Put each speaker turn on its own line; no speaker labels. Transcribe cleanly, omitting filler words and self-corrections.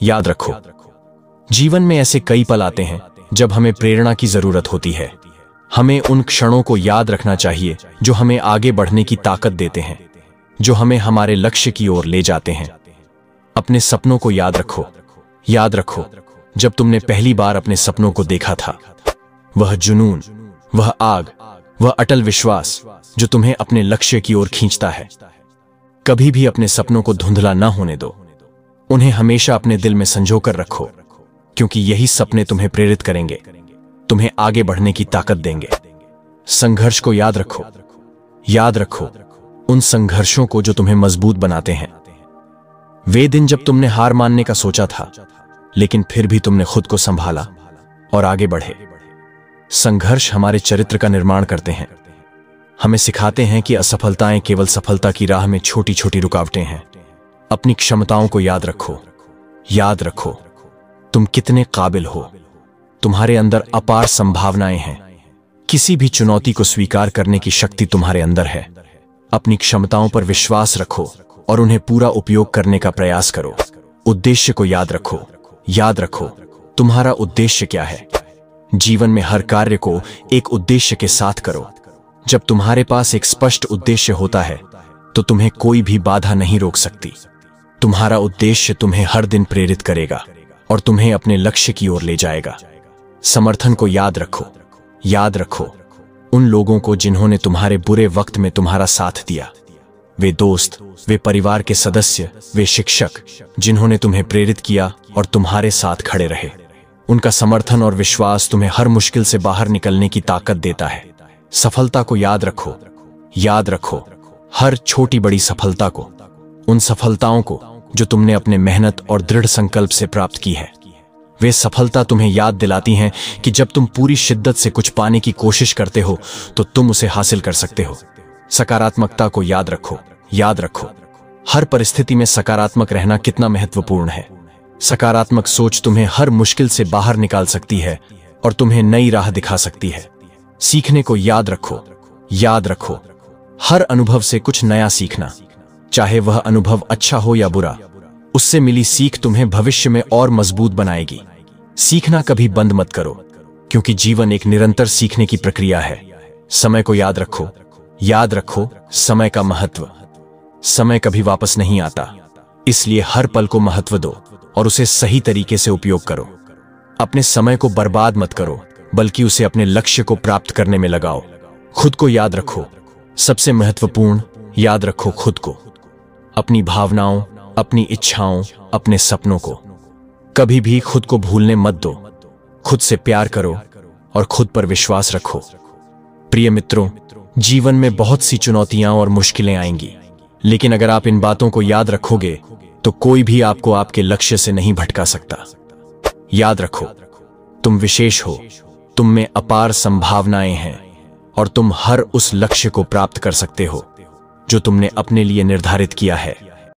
याद रखो, जीवन में ऐसे कई पल आते हैं जब हमें प्रेरणा की जरूरत होती है। हमें उन क्षणों को याद रखना चाहिए जो हमें आगे बढ़ने की ताकत देते हैं, जो हमें हमारे लक्ष्य की ओर ले जाते हैं। अपने सपनों को याद रखो। याद रखो जब तुमने पहली बार अपने सपनों को देखा था। वह जुनून, वह आग, वह अटल विश्वास जो तुम्हें अपने लक्ष्य की ओर खींचता है। कभी भी अपने सपनों को धुंधला ना होने दो। उन्हें हमेशा अपने दिल में संजोकर रखो, क्योंकि यही सपने तुम्हें प्रेरित करेंगे, तुम्हें आगे बढ़ने की ताकत देंगे। संघर्ष को याद रखो। याद रखो उन संघर्षों को जो तुम्हें मजबूत बनाते हैं। वे दिन जब तुमने हार मानने का सोचा था, लेकिन फिर भी तुमने खुद को संभाला और आगे बढ़े। संघर्ष हमारे चरित्र का निर्माण करते हैं। हमें सिखाते हैं कि असफलताएं केवल सफलता की राह में छोटी छोटी रुकावटें हैं। अपनी क्षमताओं को याद रखो। याद रखो तुम कितने काबिल हो। तुम्हारे अंदर अपार संभावनाएं हैं। किसी भी चुनौती को स्वीकार करने की शक्ति तुम्हारे अंदर है। अपनी क्षमताओं पर विश्वास रखो और उन्हें पूरा उपयोग करने का प्रयास करो। उद्देश्य को याद रखो। याद रखो तुम्हारा उद्देश्य क्या है। जीवन में हर कार्य को एक उद्देश्य के साथ करो। जब तुम्हारे पास एक स्पष्ट उद्देश्य होता है तो तुम्हें कोई भी बाधा नहीं रोक सकती। तुम्हारा उद्देश्य तुम्हें हर दिन प्रेरित करेगा और तुम्हें अपने लक्ष्य की ओर ले जाएगा। समर्थन को याद रखो। याद रखो उन लोगों को जिन्होंने तुम्हारे बुरे वक्त में तुम्हारा साथ दिया। वे दोस्त, वे परिवार के सदस्य, वे शिक्षक जिन्होंने तुम्हें प्रेरित किया और तुम्हारे साथ खड़े रहे। उनका समर्थन और विश्वास तुम्हें हर मुश्किल से बाहर निकलने की ताकत देता है। सफलता को याद रखो। याद रखो हर छोटी बड़ी सफलता को, उन सफलताओं को जो तुमने अपने मेहनत और दृढ़ संकल्प से प्राप्त की है। वे सफलता तुम्हें याद दिलाती हैं कि जब तुम पूरी शिद्दत से कुछ पाने की कोशिश करते हो तो तुम उसे हासिल कर सकते हो। सकारात्मकता को याद रखो। याद रखो हर परिस्थिति में सकारात्मक रहना कितना महत्वपूर्ण है। सकारात्मक सोच तुम्हें हर मुश्किल से बाहर निकाल सकती है और तुम्हें नई राह दिखा सकती है। सीखने को याद रखो। याद रखो हर अनुभव से कुछ नया सीखना, चाहे वह अनुभव अच्छा हो या बुरा, उससे मिली सीख तुम्हें भविष्य में और मजबूत बनाएगी। सीखना कभी बंद मत करो, क्योंकि जीवन एक निरंतर सीखने की प्रक्रिया है। समय को याद रखो। याद रखो समय का महत्व। समय कभी वापस नहीं आता, इसलिए हर पल को महत्व दो और उसे सही तरीके से उपयोग करो। अपने समय को बर्बाद मत करो, बल्कि उसे अपने लक्ष्य को प्राप्त करने में लगाओ। खुद को याद रखो। सबसे महत्वपूर्ण, याद रखो खुद को, अपनी भावनाओं, अपनी इच्छाओं, अपने सपनों को। कभी भी खुद को भूलने मत दो। खुद से प्यार करो और खुद पर विश्वास रखो। प्रिय मित्रों, जीवन में बहुत सी चुनौतियां और मुश्किलें आएंगी, लेकिन अगर आप इन बातों को याद रखोगे तो कोई भी आपको आपके लक्ष्य से नहीं भटका सकता। याद रखो तुम विशेष हो, तुम में अपार संभावनाएं हैं और तुम हर उस लक्ष्य को प्राप्त कर सकते हो जो तुमने अपने लिए निर्धारित किया है।